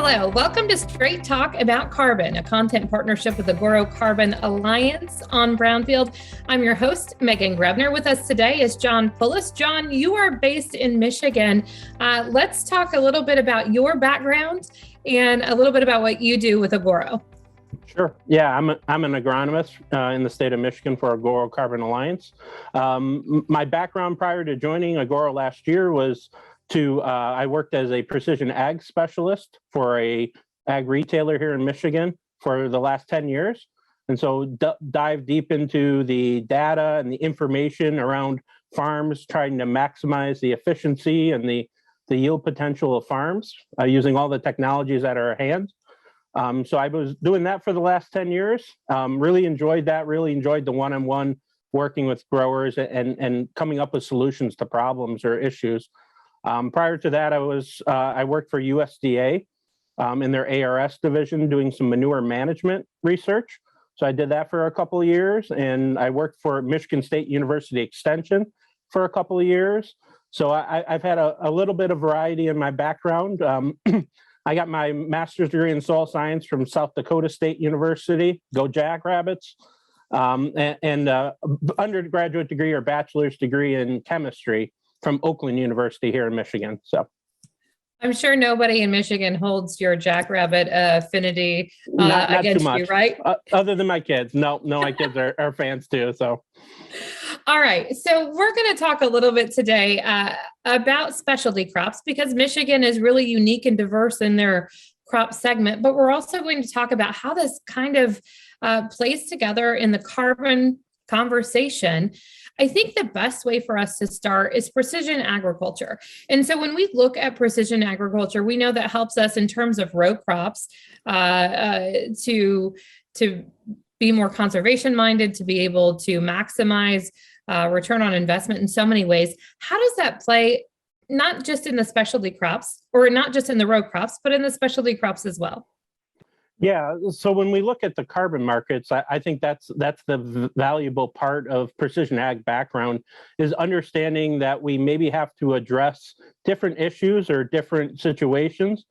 Hello, welcome to Straight Talk About Carbon, a content partnership with Agoro Carbon Alliance on Brownfield. I'm your host, Megan Grebner. With us today is John Pullis. John, you are based in Michigan. Let's talk a little bit about your background and a little bit about what you do with Agoro. Sure. Yeah, I'm an agronomist in the state of Michigan for Agoro Carbon Alliance. My background prior to joining Agoro last year was I worked as a precision ag specialist for a ag retailer here in Michigan for the last 10 years. And so dive deep into the data and the information around farms, trying to maximize the efficiency and the yield potential of farms using all the technologies at our hands. So I was doing that for the last 10 years. Really enjoyed that, really enjoyed the one-on-one working with growers and coming up with solutions to problems or issues. Prior to that, I worked for USDA in their ARS division doing some manure management research. So I did that for a couple of years, and I worked for Michigan State University Extension for a couple of years. So I've had a little bit of variety in my background. I got my master's degree in soil science from South Dakota State University, go Jackrabbits, and undergraduate degree or bachelor's degree in chemistry from Oakland University here in Michigan. So I'm sure nobody in Michigan holds your Jackrabbit affinity not against too much. You, right? Other than my kids. No, my kids are fans too. So. All right. So we're going to talk a little bit today about specialty crops because Michigan is really unique and diverse in their crop segment, but we're also going to talk about how this kind of plays together in the carbon conversation. I think the best way for us to start is precision agriculture. And so when we look at precision agriculture, we know that helps us in terms of row crops to be more conservation minded, to be able to maximize return on investment in so many ways. How does that play not just in the specialty crops or not just in the row crops, but in the specialty crops as well? Yeah, so when we look at the carbon markets, I think that's the valuable part of precision ag background is understanding that we maybe have to address different issues or different situations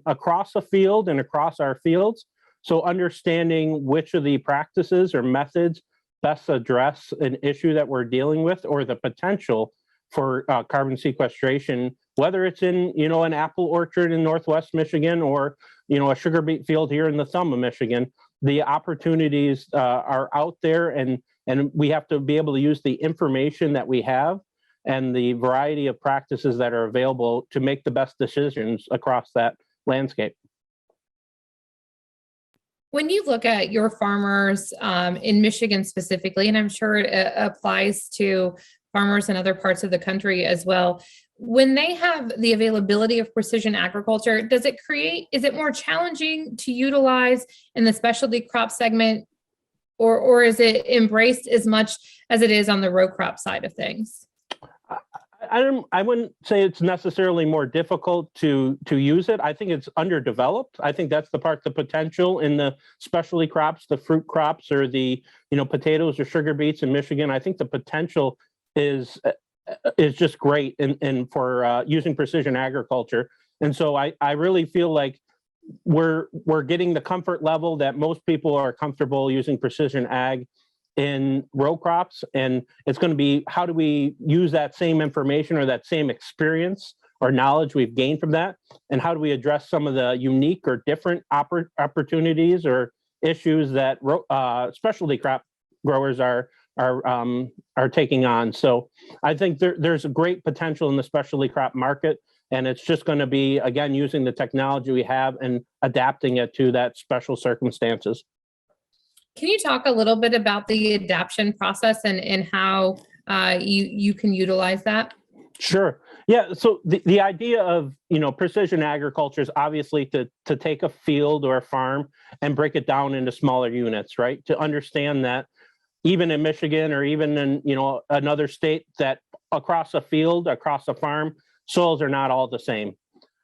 across a field and across our fields. So understanding which of the practices or methods best address an issue that we're dealing with or the potential for carbon sequestration, whether it's in, an apple orchard in Northwest Michigan or, a sugar beet field here in the thumb of Michigan, the opportunities are out there and we have to be able to use the information that we have and the variety of practices that are available to make the best decisions across that landscape. When you look at your farmers in Michigan specifically, and I'm sure it applies to farmers in other parts of the country as well, when they have the availability of precision agriculture, is it more challenging to utilize in the specialty crop segment, or is it embraced as much as it is on the row crop side of things? I wouldn't say it's necessarily more difficult to use it. I think it's underdeveloped. I think that's the part, the potential in the specialty crops, the fruit crops, or the potatoes or sugar beets in Michigan. I think the potential is just great and for using precision agriculture. And so I really feel like we're getting the comfort level that most people are comfortable using precision ag in row crops. And it's going to be, how do we use that same information or that same experience or knowledge we've gained from that? And how do we address some of the unique or different opportunities or issues that specialty crop growers are taking on? So I think there's a great potential in the specialty crop market, and it's just going to be, again, using the technology we have and adapting it to that special circumstances. Can you talk a little bit about the adaptation process and how you can utilize that? Sure. Yeah. So the idea of, precision agriculture is obviously to take a field or a farm and break it down into smaller units, right? To understand that even in Michigan or even in, another state, that across a field, across a farm, soils are not all the same.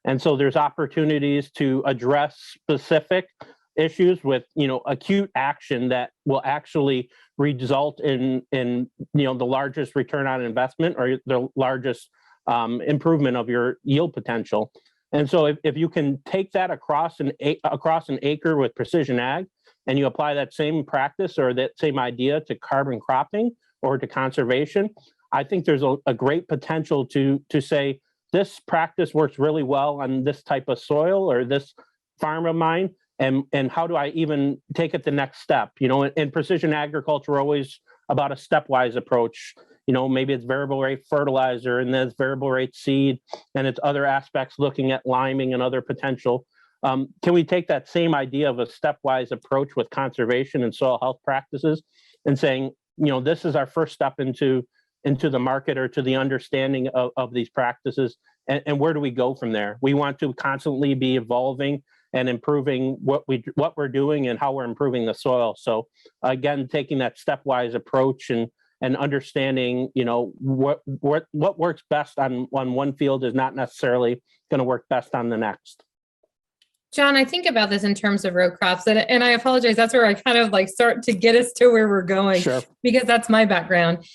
And so there's opportunities to address specific issues with, acute action that will actually result in the largest return on investment or the largest improvement of your yield potential. And so if you can take that across an acre with precision ag, and you apply that same practice or that same idea to carbon cropping or to conservation, I think there's a great potential to say this practice works really well on this type of soil or this farm of mine, and how do I even take it the next step? In precision agriculture, we're always about a stepwise approach. Maybe it's variable rate fertilizer, and then it's variable rate seed, and it's other aspects looking at liming and other potential. Can we take that same idea of a stepwise approach with conservation and soil health practices and saying, this is our first step into the market or to the understanding of these practices, and where do we go from there? We want to constantly be evolving and improving what we're doing and how we're improving the soil. So again, taking that stepwise approach and understanding, what works best on one field is not necessarily going to work best on the next. John, I think about this in terms of row crops, and I apologize. That's where I kind of start to get us to where we're going, Sure. Because that's my background.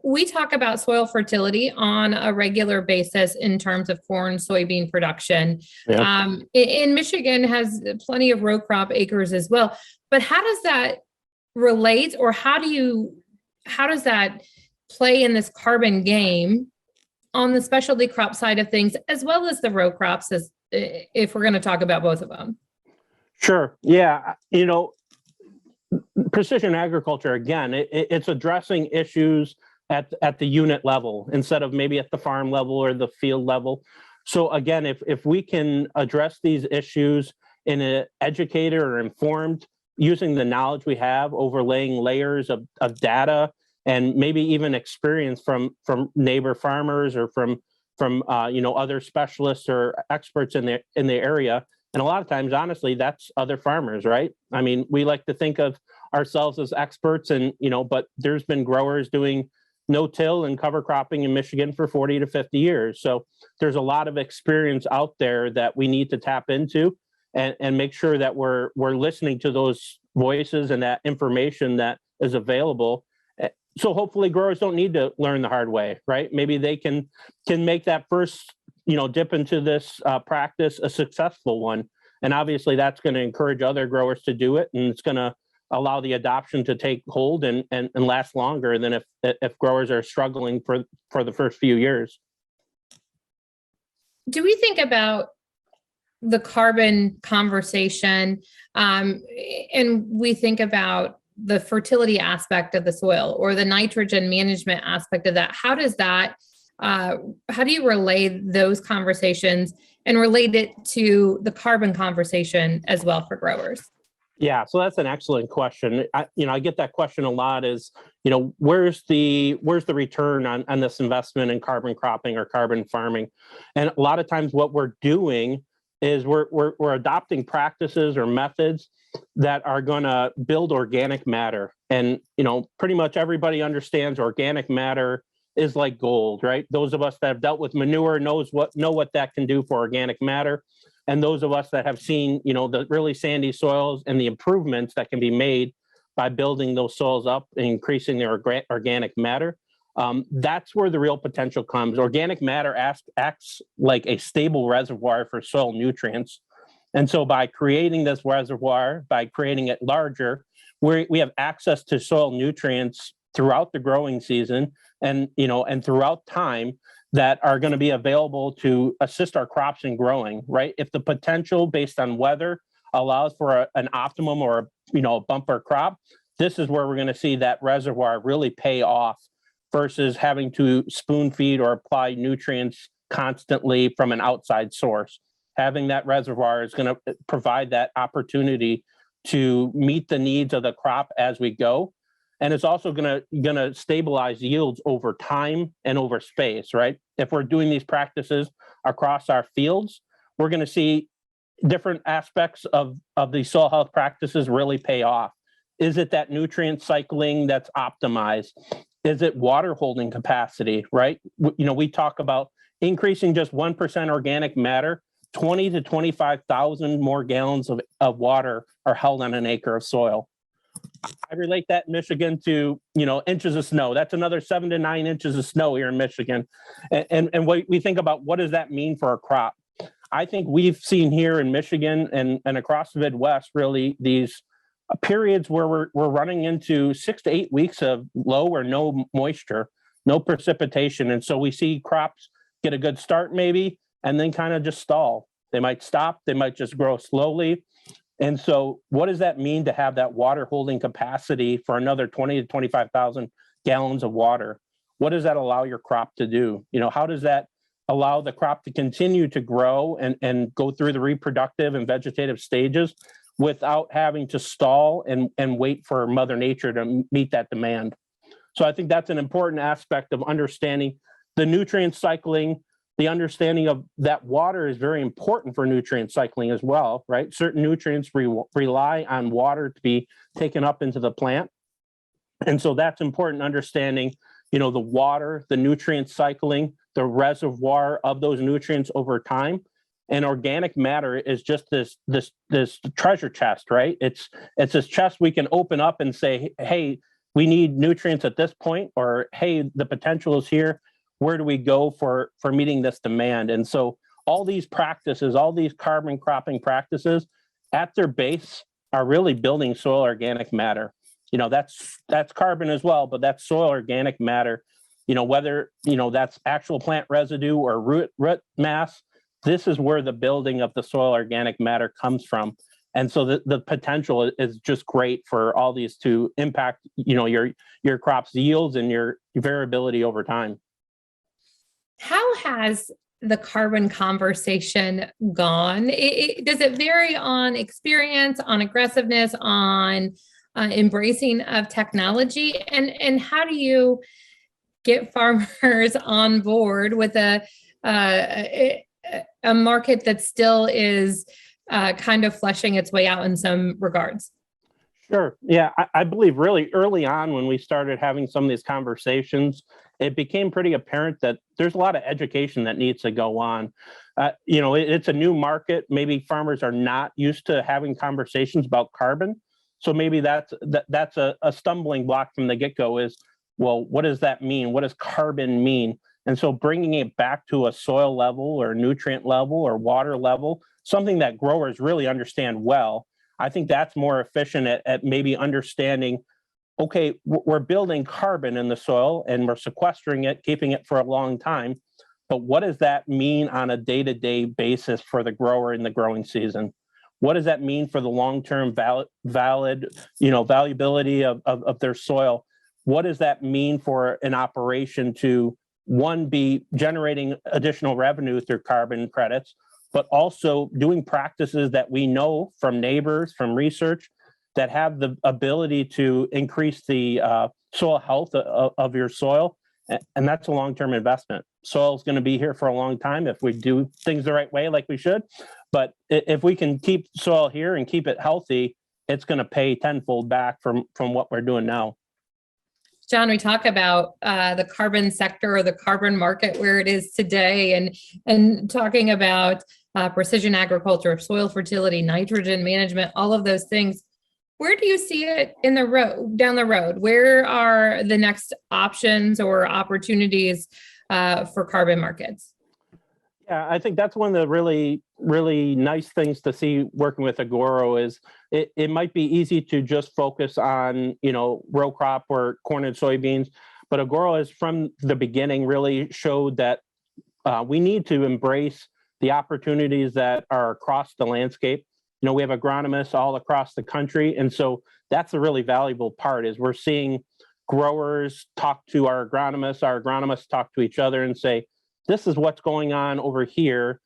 We talk about soil fertility on a regular basis in terms of corn, soybean production. Yeah. In Michigan has plenty of row crop acres as well. But how does that relate, or how does that play in this carbon game on the specialty crop side of things, as well as the row crops, if we're going to talk about both of them? Sure. Yeah. Precision agriculture, again, it's addressing issues at the unit level instead of maybe at the farm level or the field level. So again, if we can address these issues in an educated or informed, using the knowledge we have, overlaying layers of data, and maybe even experience from neighbor farmers or from other specialists or experts in the area. And a lot of times, honestly, that's other farmers, right? I mean, we like to think of ourselves as experts, but there's been growers doing no-till and cover cropping in Michigan for 40 to 50 years. So there's a lot of experience out there that we need to tap into and make sure that we're listening to those voices and that information that is available. So hopefully growers don't need to learn the hard way, right? Maybe they can make that first, dip into this practice a successful one. And obviously that's going to encourage other growers to do it. And it's going to allow the adoption to take hold and last longer than if growers are struggling for the first few years. Do we think about the carbon conversation and we think about the fertility aspect of the soil or the nitrogen management aspect of that? How do you relay those conversations and relate it to the carbon conversation as well for growers? Yeah, so that's an excellent question. I get that question a lot is, where's the return on this investment in carbon cropping or carbon farming? And a lot of times what we're doing is we're adopting practices or methods that are going to build organic matter. And, pretty much everybody understands organic matter is like gold, right? Those of us that have dealt with manure know what that can do for organic matter. And those of us that have seen, the really sandy soils and the improvements that can be made by building those soils up and increasing their organic matter, that's where the real potential comes. Organic matter acts like a stable reservoir for soil nutrients. And so by creating this reservoir, by creating it larger, we have access to soil nutrients throughout the growing season and throughout time that are going to be available to assist our crops in growing, right? If the potential based on weather allows for an optimum or a bumper crop, this is where we're going to see that reservoir really pay off versus having to spoon feed or apply nutrients constantly from an outside source. Having that reservoir is going to provide that opportunity to meet the needs of the crop as we go. And it's also going to stabilize yields over time and over space, right? If we're doing these practices across our fields, we're going to see different aspects of the soil health practices really pay off. Is it that nutrient cycling that's optimized? Is it water holding capacity, right? We talk about increasing just 1% organic matter, 20 to 25,000 more gallons of water are held on an acre of soil. I relate that in Michigan to, inches of snow. That's another 7 to 9 inches of snow here in Michigan. And we think about what does that mean for a crop? I think we've seen here in Michigan and across the Midwest, really these periods where we're running into 6 to 8 weeks of low or no moisture, no precipitation. And so we see crops get a good start maybe, and then kind of just stall. They might stop, they might just grow slowly. And so what does that mean to have that water holding capacity for another 20 to 25,000 gallons of water? What does that allow your crop to do? How does that allow the crop to continue to grow and go through the reproductive and vegetative stages without having to stall and wait for Mother Nature to meet that demand? So I think that's an important aspect of understanding the nutrient cycling. The understanding of that water is very important for nutrient cycling as well, right? Certain nutrients rely on water to be taken up into the plant. And so that's important understanding, the water, the nutrient cycling, the reservoir of those nutrients over time. And organic matter is just this treasure chest, right? It's this chest we can open up and say, hey, we need nutrients at this point, or hey, the potential is here. Where do we go for meeting this demand? And so all these practices, all these carbon cropping practices at their base are really building soil organic matter. That's carbon as well, but that's soil organic matter. Whether, that's actual plant residue or root mass, this is where the building of the soil organic matter comes from. And so the potential is just great for all these to impact, your crop's yields and your variability over time. How has the carbon conversation gone? Does it vary on experience, on aggressiveness, on embracing of technology? And how do you get farmers on board with a market that still is kind of fleshing its way out in some regards? Sure. Yeah, I believe really early on when we started having some of these conversations, it became pretty apparent that there's a lot of education that needs to go on. It's a new market. Maybe farmers are not used to having conversations about carbon. So maybe that's a stumbling block from the get-go is, well, what does that mean? What does carbon mean? And so bringing it back to a soil level or nutrient level or water level, something that growers really understand well, I think that's more efficient at maybe understanding, okay, we're building carbon in the soil and we're sequestering it, keeping it for a long time. But what does that mean on a day-to-day basis for the grower in the growing season? What does that mean for the long-term valuability of their soil? What does that mean for an operation to, one, be generating additional revenue through carbon credits, but also doing practices that we know from neighbors, from research, that have the ability to increase the soil health of your soil. And that's a long-term investment. Soil is going to be here for a long time if we do things the right way, like we should. But if we can keep soil here and keep it healthy, it's going to pay tenfold back from what we're doing now. John, we talk about the carbon sector or the carbon market where it is today, and talking about precision agriculture, soil fertility, nitrogen management, all of those things. Where do you see it down the road? Where are the next options or opportunities for carbon markets? Yeah, I think that's one of the really, really nice things to see working with Agoro is it might be easy to just focus on, row crop or corn and soybeans, but Agoro has from the beginning really showed that we need to embrace the opportunities that are across the landscape. We have agronomists all across the country. And so that's a really valuable part is we're seeing growers talk to our agronomists talk to each other and say, this is what's going on over here.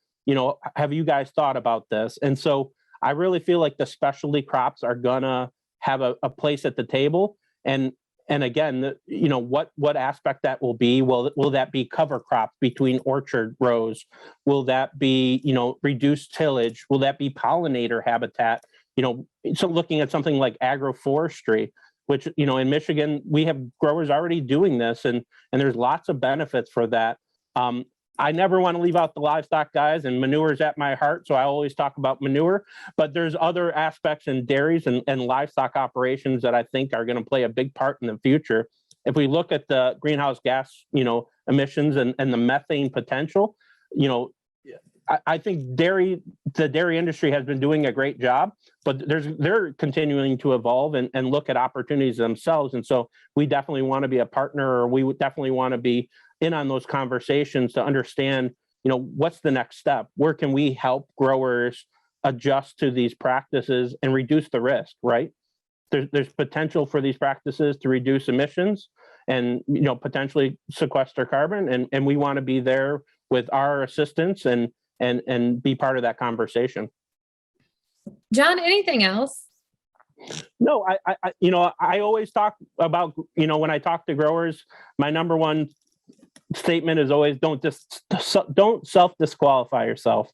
Have you guys thought about this? And so I really feel like the specialty crops are gonna have a place at the table. And again, what aspect that will be? Will that be cover crops between orchard rows? Will that be, reduced tillage? Will that be pollinator habitat? So looking at something like agroforestry, which, in Michigan, we have growers already doing this and there's lots of benefits for that. I never want to leave out the livestock guys, and manure is at my heart, so I always talk about manure, but there's other aspects in dairies and livestock operations that I think are going to play a big part in the future. If we look at the greenhouse gas, emissions and the methane potential, I think the dairy industry has been doing a great job, but they're continuing to evolve and look at opportunities themselves. And so we definitely want to be a partner, or we would definitely want to be in on those conversations to understand, what's the next step? Where can we help growers adjust to these practices and reduce the risk, right? There's potential for these practices to reduce emissions and, potentially sequester carbon. And we want to be there with our assistance and be part of that conversation. John, anything else? No, I always talk about, when I talk to growers, my number one statement is always don't self-disqualify yourself,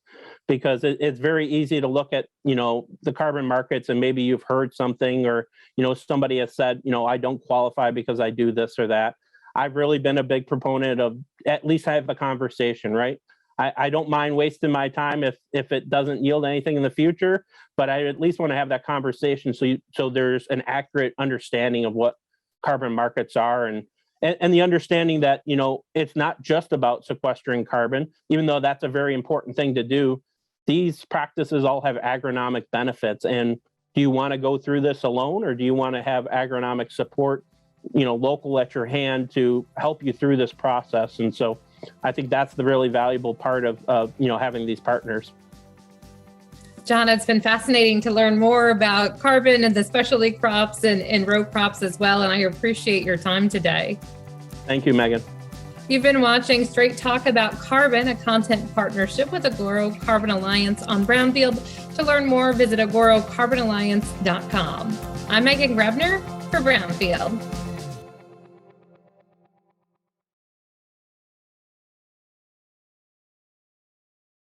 because it's very easy to look at, the carbon markets and maybe you've heard something, or, somebody has said, I don't qualify because I do this or that. I've really been a big proponent of at least have the conversation, right? I don't mind wasting my time if it doesn't yield anything in the future, but I at least want to have that conversation so there's an accurate understanding of what carbon markets are and the understanding that, it's not just about sequestering carbon, even though that's a very important thing to do. These practices all have agronomic benefits. And do you want to go through this alone, or do you want to have agronomic support, local at your hand to help you through this process? And so I think that's the really valuable part of having these partners. John, it's been fascinating to learn more about carbon and the specialty crops and row crops as well. And I appreciate your time today. Thank you, Megan. You've been watching Straight Talk About Carbon, a content partnership with Agoro Carbon Alliance on Brownfield. To learn more, visit agorocarbonalliance.com. I'm Megan Grebner for Brownfield.